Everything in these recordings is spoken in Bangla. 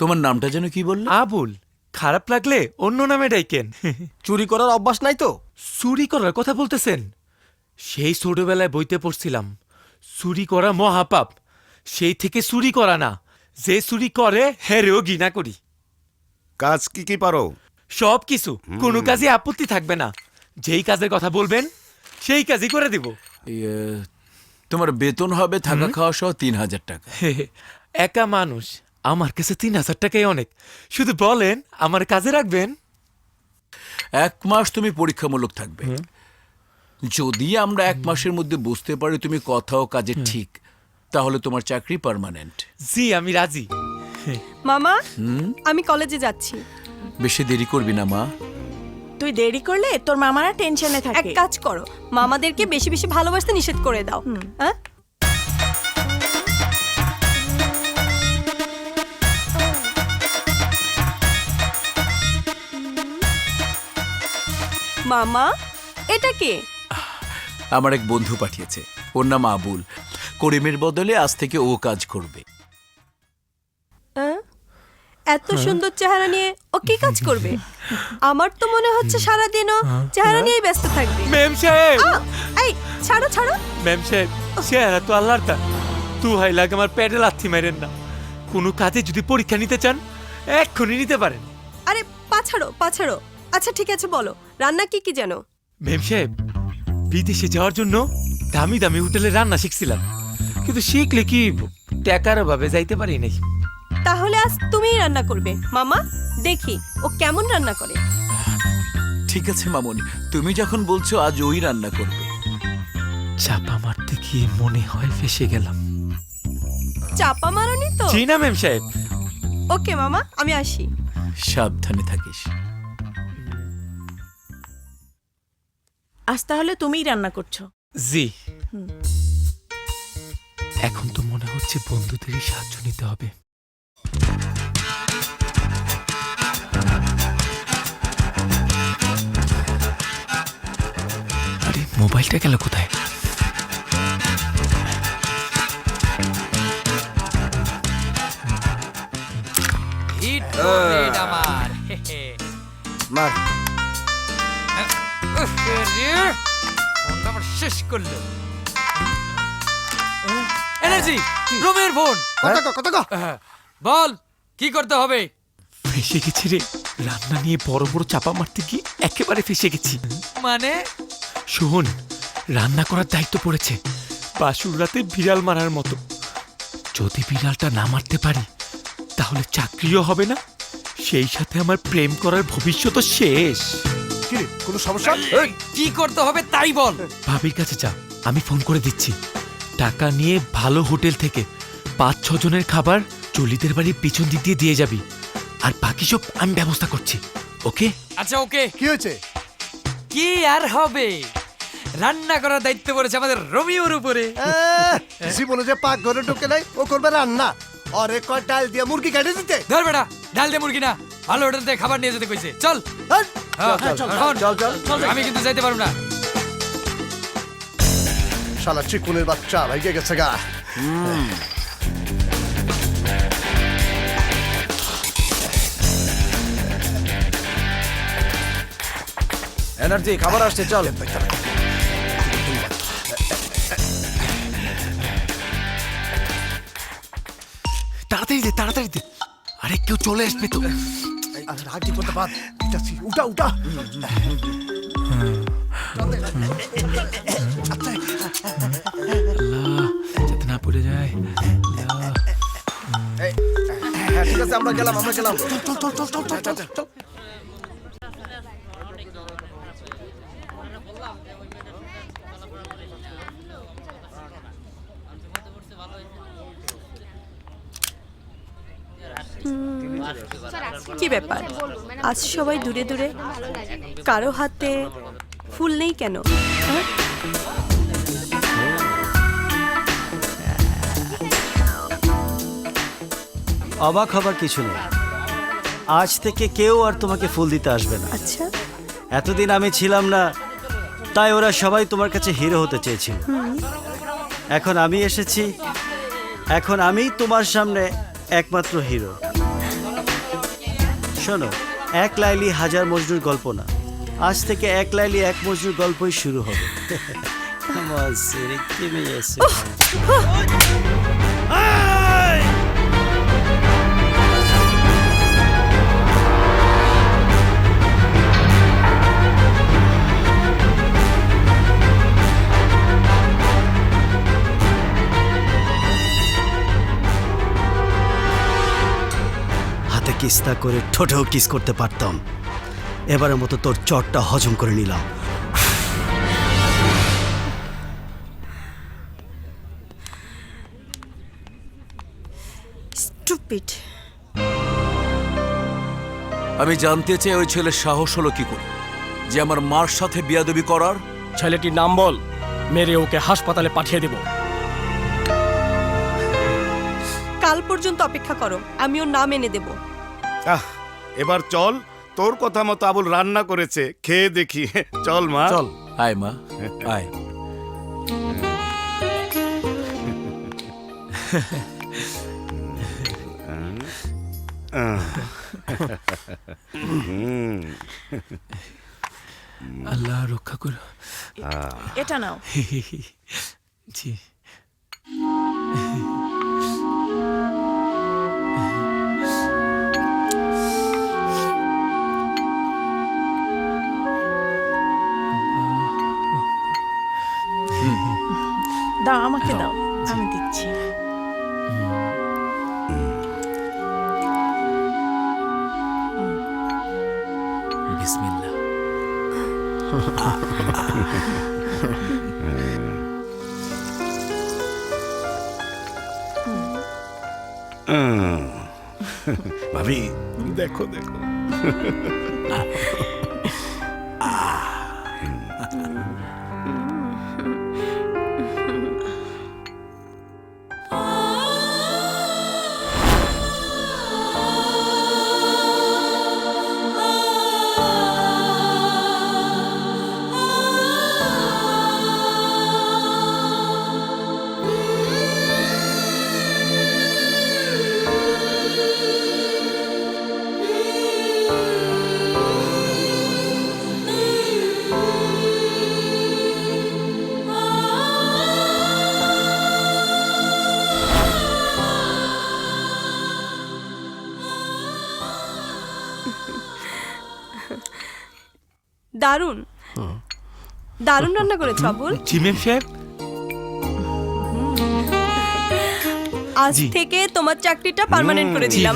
তোমার নামটা যেন কি বললে? আবুল। খারাপ লাগলে অন্য নামে ডাইকেন। চুরি করার অভ্যাস নাই তো? চুরি করার কথা বলতেছেন? সেই ছোটবেলায় বইতে পড়ছিলাম চুরি করা মহাপাপ। সেই থেকে চুরি করা না, যে চুরি করে হেরেও ঘৃণা করি। কাজ কি কি পারো? সব কিছু, কোনো কাজে আপত্তি থাকবে না। যেই কাজের কথা বলবেন সেই কাজই করে দিব। ইয়ে, তোমার বেতন হবে থাকা খাওয়া সহ ৩,০০০ টাকা। একা মানুষ, আমার কাছে ৩,০০০ টাকাই অনেক। শুধু বলেন আমার কাজে রাখবেন। ১ মাস তুমি পরীক্ষামূলক থাকবে। যদি আমরা ১ মাসের মধ্যে বুঝতে পারি তুমি কথা ও কাজে ঠিক, তাহলে তোমার চাকরি পার্মানেন্ট। জি, আমি রাজি। মামা, আমি কলেজে যাচ্ছি। বেশি দেরি করবি না মা। তুই দেরি করলে তোর মামারা টেনশনে এক থাকে। কাজ করো, মামাদেরকে বেশি বেশি ভালোবাসতে নিষেধ করে দাও। হ্যাঁ, মামা এটা কে? আমার এক বন্ধু পাঠিয়েছে, ওর নাম আবুল। করিমের বদলে আজ থেকে ও কাজ করবে। হ্যাঁ? এত সুন্দর চেহারা নিয়ে ও কি কাজ করবে? আমার তো মনে হচ্ছে সারাদিনও চেহারা নিয়েই ব্যস্ত থাকবে। ম্যাম সাহেব, এই ছাড়ো ছাড়ো। ম্যাম সাহেব, চেহারা তো আল্লাহর তা। তু হাই লাগে আমার পেটে লাথি মারেন না। কোনো কাজে যদি পরীক্ষা নিতে চান এক্ষুনি নিতে পারেন। আরে পা ছাড়ো পা ছাড়ো। আচ্ছা ঠিক আছে, বলো রান্না কি কি জানো? ম্যাম সাহেব, বিদেশে যাওয়ার জন্য দামি দামি হোটেলে রান্না শিখছিলাম, কিন্তু শিখলে কি টাকার অভাবে যাইতে পারি নাই। তাহলে আজ তুমিই রান্না করবে। মামা দেখি ও কেমন রান্না করে। ঠিক আছে মামনি, তুমি যখন বলছো আজ ওই রান্না করবে। চাপা মারতে গিয়ে মনে হয় ফেসে গেলাম। চাপা মারনি তো? জি না ম্যাম সাহেব। ওকে মামা, আমি আসি। সাবধানে থাকিস। আজ তাহলে তুমিই রান্না করছো? জি। এখন তো মনে হচ্ছে বন্ধুদেরই সাহায্য নিতে হবে। আরে মোবাইলটা গেল কোথায়? মার। শেষ করলো এনার্জি। রোমের ফোন। কথা কও। বল কি করতে হবে? ফেসে গেছি রে, রান্না নিয়ে বড় বড় চাপা মারতে গিয়ে একেবারে ফেসে গেছি। মানে শোন, রান্না করার দায়িত্ব পড়েছে বাসুর রাতে বিড়াল মারার মতো। যদি বিড়ালটা না মারতে পারি তাহলে চাকরিও হবে না, সেই সাথে আমার প্রেম করার ভবিষ্যৎ শেষ। কি রে, কোনো সমস্যা? কি করতে হবে তাই বল। ভাবির কাছে যা, আমি ফোন করে দিচ্ছি। টাকা নিয়ে ভালো হোটেল থেকে ৫-৬ জনের খাবার চলিতের বাড়ির পিছন দিক দিয়ে দিয়ে যাবি, আর বাকি সব আমি ব্যবস্থা করছি। ওকে? আচ্ছা ওকে। কি হয়েছে? কি আর হবে, রান্না করার দায়িত্ব পড়েছে আমাদের রোমিওর উপরে। জীবনে যে পাক ঘরে ঢুকে নাই ও করবে রান্না। অরে কয় ডাল দিয়ে মুরগি কেটে দিতে। ধর বেটা, ডাল দে মুরগি না, ভালো হোটেল থেকে খাবার নিয়ে যেতে কইছে। চল হ্যাঁ, এখন। আমি কিন্তু যাইতে পারবো না। শালা চিকুনের বাচ্চা ভাইকে গেছে গা। এনার্জি, খাবার আসছে, চল। তাড়াতাড়ি দে, তাড়াতাড়ি দে। আরে কেউ চলে আসবে তো। আরে রাগ কি করতে পার? উঠাছি, উঠা উঠা। আল্লাহ, যাতে না পড়ে যায়। আল্লাহ। হ্যাঁ ঠিক আছে, আমরা গেলাম। চল। কি ব্যাপার, আজ সবাই দূরে দূরে, কারো হাতে ফুল নেই কেন? হ্যাঁ? অবাক হবার কিছু নেই, আজ থেকে কেউ আর তোমাকে ফুল দিতে আসবে না। আচ্ছা, এতদিন আমি ছিলাম না, তাই ওরা সবাই তোমার কাছে হিরো হতে চেয়েছিল। এখন আমি এসেছি, এখন আমি তোমার সামনে একমাত্র হিরো। শোনো, এক লাইলি হাজার মজনুর গল্প না, আজ থেকে এক লাইলি এক মজনুর গল্পই শুরু হবে। Come on, Siri, give me a second. হাতে কিস্তা করে ঠোঁটেও কিস করতে পারতাম। এবারের মতো তোর চটটা হজম করে নিলাম। স্টুপিড। আমি জানতে চাই ওই ছেলের সাহস হলো কি করে যে আমার মার সাথে বিয়াদবি করার। ছেলেটির নাম বল, মেরে ওকে হাসপাতালে পাঠিয়ে দেব। কাল পর্যন্ত অপেক্ষা করো, আমি ওর নাম এনে দেব। এবার চল, তোর কথা মতো আবুল রান্না করেছে, খেয়ে দেখি। চল মা, চল। আয় মা, আয়। আল্লাহ রক্ষা করো। এটা নাও। জি। দাও, আমাকে দাও, আমি দিচ্ছি। বিসমিল্লাহ। ভাবি দেখো দেখো। দারুণ দারুণ রান্না করেছো আবুল। জি ম্যাম সাহেব। আজ জি। থেকে তোমার চাকরিটা পার্মানেন্ট করে দিলাম।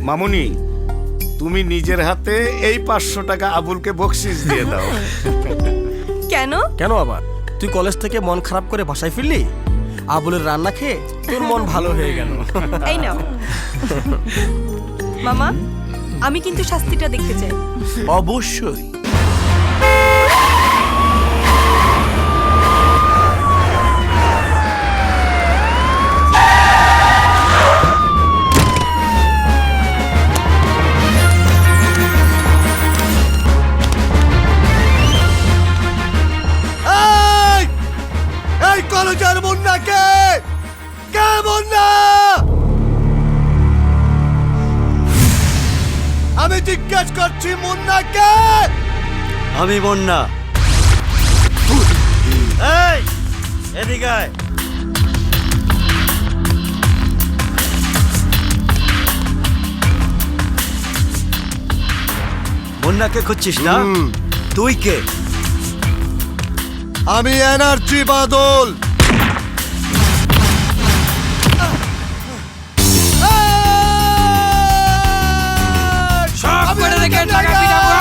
মামুনি, তুমি নিজের হাতে এই 500 টাকা আবুলকে বকশিস দিয়ে দাও। কেন? কেন আবার? তুই কলেজ থেকে মন খারাপ করে বাসায় ফিরলি, আবুলের রান্না খেয়ে তোর মন ভালো হয়ে গেল। এই নাও মামা, আমি কিন্তু শাস্তিটা দেখতে চাই। অবশ্যই। এই কলেজের মুন্নাকে কে? মুন্না, আমি জিজ্ঞেস করছি মুন্নাকে। আমি বন্যা। এই এদিকে আয়। বন্যাকে খুঁজছিস না? তুই কে? আমি এনার্জি বাদল। সব করে রেখে টাকা পিটাবো।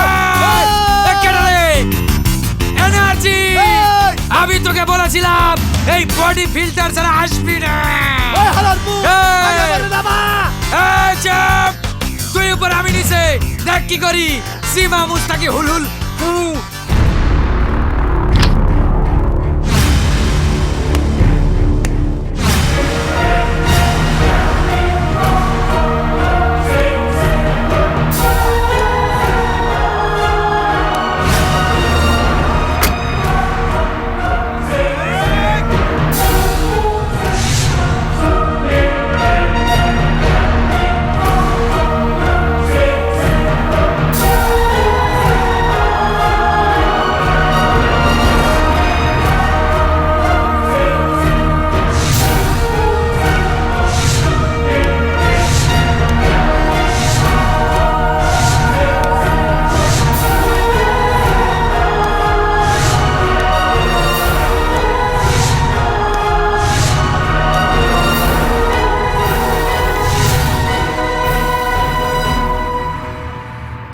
এনার্জি, আমি তোকে বলেছিলাম এই বডি ফিল্টার ছাড়া আসবি না। এই চুপ! তুই উপর আমি নিচে, দেখ কি করি। সীমা মুস্তাকি হুলহুল হু।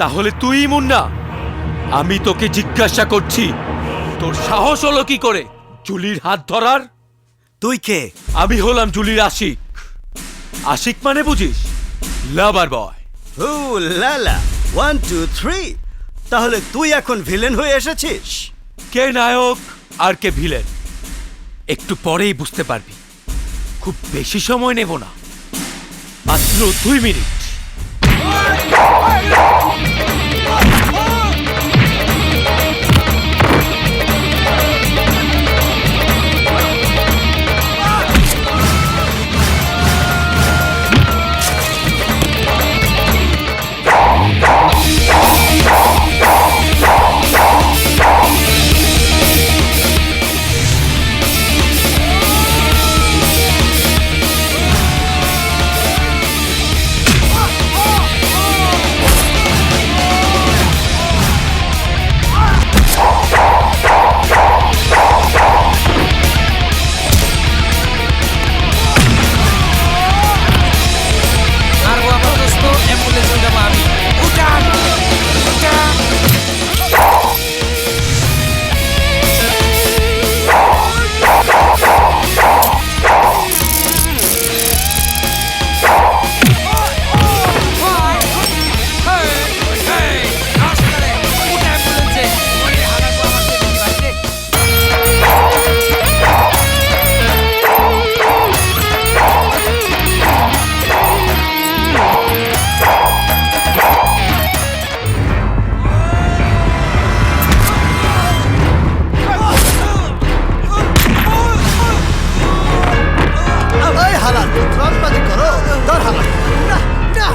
তাহলে তুই মুন্না? আমি তোকে জিজ্ঞাসা করছি, তোর সাহস হলো কি করে জুলির হাত ধরার? তুই কে? আমি হলাম জুলির আশিক। আশিক মানে বুঝিস? লাভার বয়। ও লালা 1 2 3। তাহলে তুই এখন ভিলেন হয়ে এসেছিস? কে নায়ক আর কে ভিলেন একটু পরেই বুঝতে পারবি। খুব বেশি সময় নেব না, মাত্র 2 মিনিট। মারবো আমার দোস্ত, অ্যাম্বুলেন্সে যাবো আমি। উঠান উঠান। এই হালাল রনবাজি করো ধর হালাল না না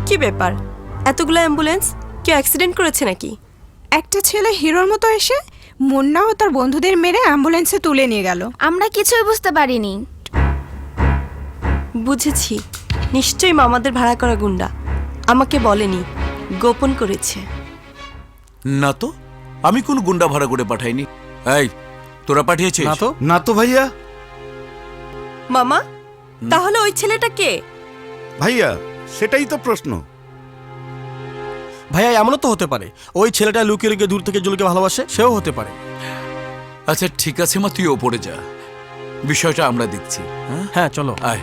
কি ব্যাপার, এতগুলো অ্যাম্বুলেন্স? কেউ অ্যাক্সিডেন্ট করেছে নাকি? একটা ছেলে হিরোর মতো এসে মুন্না ও তার বন্ধুদের মেরে অ্যাম্বুলেন্সে তুলে নিয়ে গেল। আমরা কিছুই বুঝতে পারিনি। বুঝেছি, নিশ্চয়ই মামাদের ভাড়া করা গুন্ডা। আমাকে বলেনি, গোপন করেছে। না তো, আমি কোন গুন্ডা ভাড়া করে পাঠাইনি। এই, তোরা পাঠিয়েছিস? না তো। না তো ভাইয়া। মামা, তাহলে ওই ছেলেটা কে? ভাইয়া সেটাই তো প্রশ্ন। ভাইয়া এমনও তো হতে পারে ওই ছেলেটা লুকিয়ে লুকিয়ে দূর থেকে জুলিকে ভালোবাসে, সেও হতে পারে। আচ্ছা ঠিক আছে মা, তুই ওপরে যা, বিষয়টা আমরা দেখছি। হ্যাঁ হ্যাঁ চলো। আয়।